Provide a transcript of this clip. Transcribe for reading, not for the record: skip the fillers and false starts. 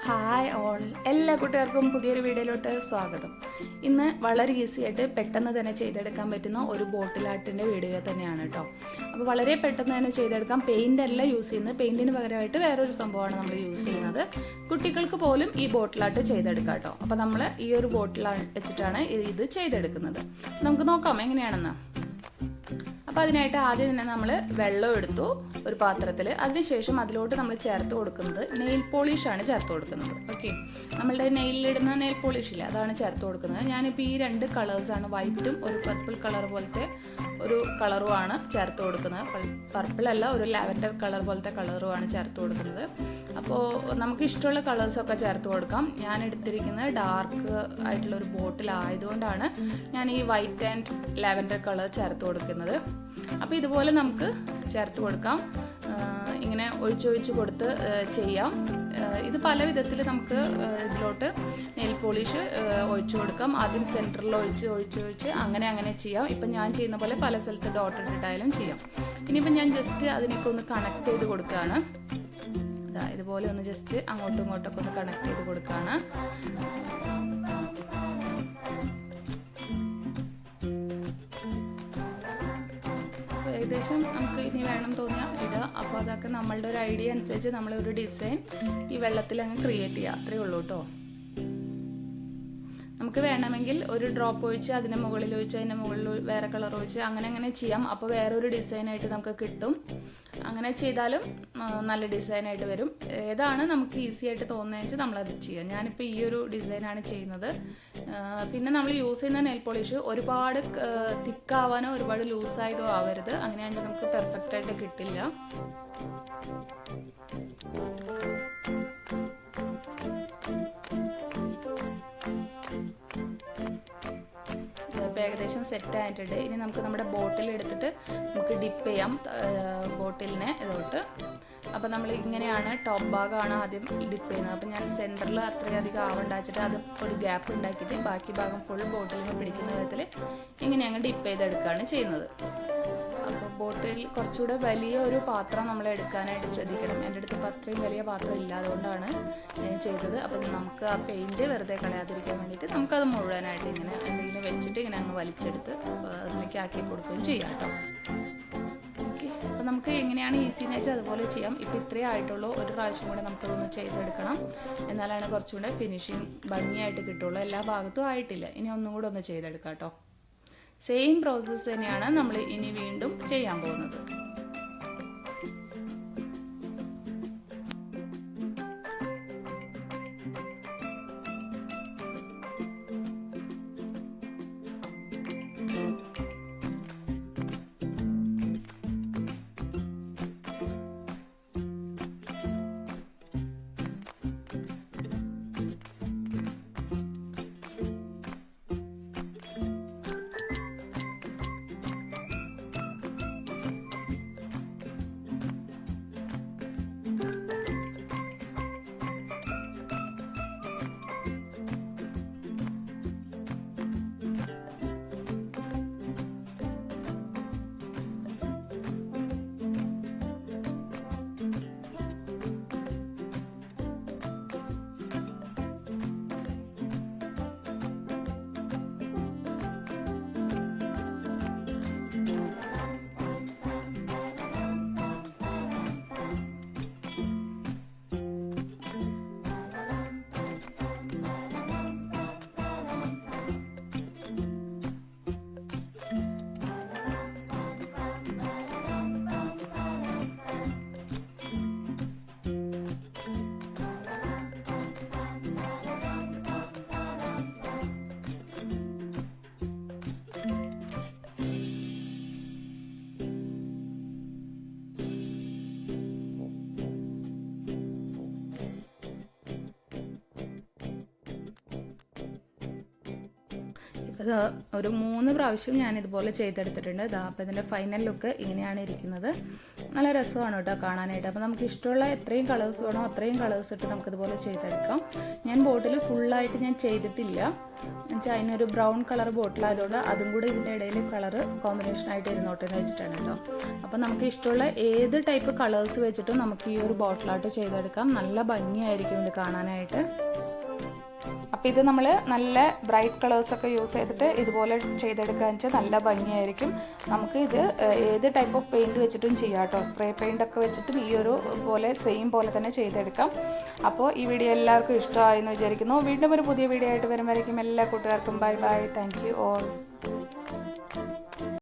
Hi all, എല്ലാ കൂട്ടുകാർക്കും പുതിയൊരു വീഡിയോയിലോട്ട് സ്വാഗതം. ഇന്ന് വളരെ ഈസി ആയിട്ട് പെട്ടെന്ന് തന്നെ ചെയ്തെടുക്കാൻ പറ്റുന്ന ഒരു ബോട്ടിൽ ആർട്ടിൻ്റെ വീഡിയോ തന്നെയാണ് കേട്ടോ. അപ്പോൾ വളരെ പെട്ടെന്ന് തന്നെ ചെയ്തെടുക്കാം. പെയിൻ്റ് അല്ല യൂസ് ചെയ്യുന്നത്, പെയിൻറ്റിന് പകരമായിട്ട് വേറൊരു സംഭവമാണ് നമ്മൾ യൂസ് ചെയ്യുന്നത്. കുട്ടികൾക്ക് പോലും ഈ ബോട്ടിൽ ആർട്ട് ചെയ്തെടുക്കാം കേട്ടോ. അപ്പോൾ നമ്മൾ ഈ ഒരു ബോട്ടിൽ വെച്ചിട്ടാണ് ഇത് ചെയ്തെടുക്കുന്നത്. നമുക്ക് നോക്കാം എങ്ങനെയാണെന്ന്. അപ്പോൾ അതിനായിട്ട് ആദ്യം തന്നെ നമ്മൾ വെള്ളം എടുത്തു ഒരു പാത്രത്തിൽ. അതിനുശേഷം അതിലോട്ട് നമ്മൾ ചേർത്ത് കൊടുക്കുന്നത് നെയിൽ പോളിഷാണ് ചേർത്ത് കൊടുക്കുന്നത്. ഓക്കെ, നമ്മളുടെ നെയിലിടുന്ന നെയിൽ പോളിഷ് ഇല്ല, അതാണ് ചേർത്ത് കൊടുക്കുന്നത്. ഞാനിപ്പോൾ ഈ രണ്ട് കളേഴ്സാണ്, വൈറ്റും ഒരു പർപ്പിൾ കളർ പോലത്തെ ഒരു കളറുമാണ് ചേർത്ത് കൊടുക്കുന്നത്. പർപ്പിളല്ല, ഒരു ലാവൻഡർ കളർ പോലത്തെ കളറുമാണ് ചേർത്ത് കൊടുക്കുന്നത്. അപ്പോൾ നമുക്ക് ഇഷ്ടമുള്ള കളേഴ്സൊക്കെ ചേർത്ത് കൊടുക്കാം. ഞാൻ എടുത്തിരിക്കുന്നത് ഡാർക്ക് ആയിട്ടുള്ള ഒരു ബോട്ടിൽ ആയതുകൊണ്ടാണ് ഞാൻ ഈ വൈറ്റ് ആൻഡ് ലാവൻഡർ കളർ ചേർത്ത് കൊടുക്കുന്നത്. അപ്പോൾ ഇതുപോലെ നമുക്ക് ചേർത്ത് കൊടുക്കാം. ഇങ്ങനെ ഒഴിച്ചൊഴിച്ച് കൊടുത്ത് ചെയ്യാം. ഇത് പല വിധത്തിൽ നമുക്ക് ഇതിലോട്ട് നെയിൽ പോളിഷ് ഒഴിച്ചു കൊടുക്കാം. ആദ്യം സെൻറ്ററിൽ ഒഴിച്ച് അങ്ങനെ ചെയ്യാം. ഇപ്പം ഞാൻ ചെയ്യുന്ന പോലെ പല സ്ഥലത്ത് ഡോട്ട് ഇട്ടിട്ടായാലും ചെയ്യാം. ഇനിയിപ്പം ഞാൻ ജസ്റ്റ് അതിനൊക്കെ ഒന്ന് കണക്ട് ചെയ്ത് കൊടുക്കുകയാണ്. ഇതുപോലെ ഒന്ന് ജസ്റ്റ് അങ്ങോട്ടും ഇങ്ങോട്ടൊക്കെ ഒന്ന് കണക്ട് ചെയ്ത് കൊടുക്കുകയാണ്. ഏകദേശം നമുക്ക് ഇനി വേണം തോന്നിയാൽ ഇടുക. അപ്പോൾ അതൊക്കെ നമ്മളുടെ ഒരു ഐഡിയ അനുസരിച്ച് നമ്മളൊരു ഡിസൈൻ ഈ വെള്ളത്തിൽ അങ്ങ് ക്രിയേറ്റ് ചെയ്യുക, അത്രയേ ഉള്ളൂ കേട്ടോ. നമുക്ക് വേണമെങ്കിൽ ഒരു ഡ്രോപ്പ് ഒഴിച്ച് അതിൻ്റെ മുകളിൽ ഒഴിച്ച് അതിൻ്റെ മുകളിൽ വേറെ കളർ ഒഴിച്ച് അങ്ങനെ ചെയ്യാം. അപ്പോൾ വേറൊരു ഡിസൈനായിട്ട് നമുക്ക് കിട്ടും. അങ്ങനെ ചെയ്താലും നല്ല ഡിസൈനായിട്ട് വരും. ഏതാണ് നമുക്ക് ഈസി ആയിട്ട് തോന്നുന്നതെന്ന് വെച്ചാൽ നമ്മളത് ചെയ്യാം. ഞാനിപ്പോൾ ഈ ഒരു ഡിസൈനാണ് ചെയ്യുന്നത്. പിന്നെ നമ്മൾ യൂസ് ചെയ്യുന്ന നെയിൽ പോളിഷ് ഒരുപാട് തിക്കാവാനോ ഒരുപാട് ലൂസായതോ ആവരുത്. അങ്ങനെയാണെങ്കിൽ നമുക്ക് പെർഫെക്റ്റായിട്ട് കിട്ടില്ല. ഏകദേശം സെറ്റ് ആയിട്ടുണ്ട്. ഇനി നമുക്ക് നമ്മുടെ ബോട്ടിൽ എടുത്തിട്ട് നമുക്ക് ഡിപ്പ് ചെയ്യാം ബോട്ടിലിനെ ഇതോട്ട്. അപ്പോൾ നമ്മൾ ഇങ്ങനെയാണ്, ടോപ്പ് ഭാഗമാണ് ആദ്യം ഡിപ്പ് ചെയ്യുന്നത്. അപ്പോൾ ഞാൻ സെൻറ്ററിൽ അത്രയധികം ആവണ്ടാച്ചിട്ട് അത് ഒരു ഗ്യാപ്പ് ഉണ്ടാക്കിയിട്ട് ബാക്കി ഭാഗം ഫുൾ ബോട്ടിലിന് പിടിക്കുന്ന വിധത്തിൽ ഇങ്ങനെ അങ്ങ് ഡിപ്പ് ചെയ്തെടുക്കുകയാണ് ചെയ്യുന്നത്. അപ്പോൾ ബോട്ടിൽ കുറച്ചുകൂടെ വലിയ ഒരു പാത്രം നമ്മൾ എടുക്കാനായിട്ട് ശ്രദ്ധിക്കണം. എൻ്റെ അടുത്ത് ഇപ്പോൾ അത്രയും വലിയ പാത്രം ഇല്ല, അതുകൊണ്ടാണ് ഞാൻ ചെയ്തത്. അപ്പോൾ നമുക്ക് ആ പെയിൻറ്റ് വെറുതെ കളയാതിരിക്കാൻ വേണ്ടിയിട്ട് നമുക്കത് മുഴുവനായിട്ട് ഇങ്ങനെ എന്തെങ്കിലും വെച്ചിട്ട് ഇങ്ങനെ അങ്ങ് വലിച്ചെടുത്ത് അതിലേക്ക് ആക്കി കൊടുക്കുകയും ചെയ്യാം കേട്ടോ. ഓക്കെ, അപ്പോൾ നമുക്ക് എങ്ങനെയാണ് ഈസിന്ന് വെച്ചാൽ അതുപോലെ ചെയ്യാം. ഇപ്പോൾ ഇത്രയേ ആയിട്ടുള്ളൂ. ഒരു പ്രാവശ്യം കൂടെ നമുക്കതൊന്ന് ചെയ്തെടുക്കണം, എന്നാലാണ് കുറച്ചുകൂടെ ഫിനിഷിങ് ഭംഗിയായിട്ട് കിട്ടുള്ളൂ. എല്ലാ ഭാഗത്തും ആയിട്ടില്ല, ഇനി ഒന്നും കൂടെ ഒന്ന് ചെയ്തെടുക്കാം കേട്ടോ. സെയിം പ്രോസസ്സ് തന്നെയാണ് നമ്മൾ ഇനി വീണ്ടും ചെയ്യാൻ പോകുന്നത്. ഇത് ഒരു 3 പ്രാവശ്യം ഞാനിതുപോലെ ചെയ്തെടുത്തിട്ടുണ്ട്. അപ്പോൾ ഇതിൻ്റെ ഫൈനൽ ലുക്ക് ഇങ്ങനെയാണ് ഇരിക്കുന്നത്. നല്ല രസമാണ് കേട്ടോ കാണാനായിട്ട്. അപ്പോൾ നമുക്ക് ഇഷ്ടമുള്ള എത്രയും കളേഴ്സ് വേണോ അത്രയും കളേഴ്സ് ഇട്ട് നമുക്കിതുപോലെ ചെയ്തെടുക്കാം. ഞാൻ ബോട്ടിൽ ഫുള്ളായിട്ട് ഞാൻ ചെയ്തിട്ടില്ല എന്നുവെച്ചാൽ അതിനൊരു ബ്രൗൺ കളർ ബോട്ടിലായതുകൊണ്ട് അതും കൂടെ ഇതിൻ്റെ ഇടയിൽ കളറ് കോമ്പിനേഷനായിട്ട് ഇരുന്നോട്ടെ എന്ന് വെച്ചിട്ടാണ് കേട്ടോ. അപ്പോൾ നമുക്ക് ഇഷ്ടമുള്ള ഏത് ടൈപ്പ് കളേഴ്സ് വെച്ചിട്ടും നമുക്ക് ഈ ഒരു ബോട്ടിലായിട്ട് ചെയ്തെടുക്കാം. നല്ല ഭംഗിയായിരിക്കും ഇത് കാണാനായിട്ട്. അപ്പോൾ ഇത് നമ്മൾ നല്ല ബ്രൈറ്റ് കളേഴ്സൊക്കെ യൂസ് ചെയ്തിട്ട് ഇതുപോലെ ചെയ്തെടുക്കുകയെന്ന് വെച്ചാൽ നല്ല ഭംഗിയായിരിക്കും. നമുക്ക് ഇത് ഏത് ടൈപ്പ് ഓഫ് പെയിൻറ്റ് വെച്ചിട്ടും ചെയ്യാം കേട്ടോ. സ്പ്രേ പെയിൻ്റൊക്കെ വെച്ചിട്ടും ഈ ഒരു പോലെ സെയിം പോലെ തന്നെ ചെയ്തെടുക്കാം. അപ്പോൾ ഈ വീഡിയോ എല്ലാവർക്കും ഇഷ്ടമായി എന്ന് വിചാരിക്കുന്നു. വീണ്ടും ഒരു പുതിയ വീഡിയോ ആയിട്ട് വരുമ്പോഴേക്കും എല്ലാ കൂട്ടുകാർക്കും bye bye. Thank you all.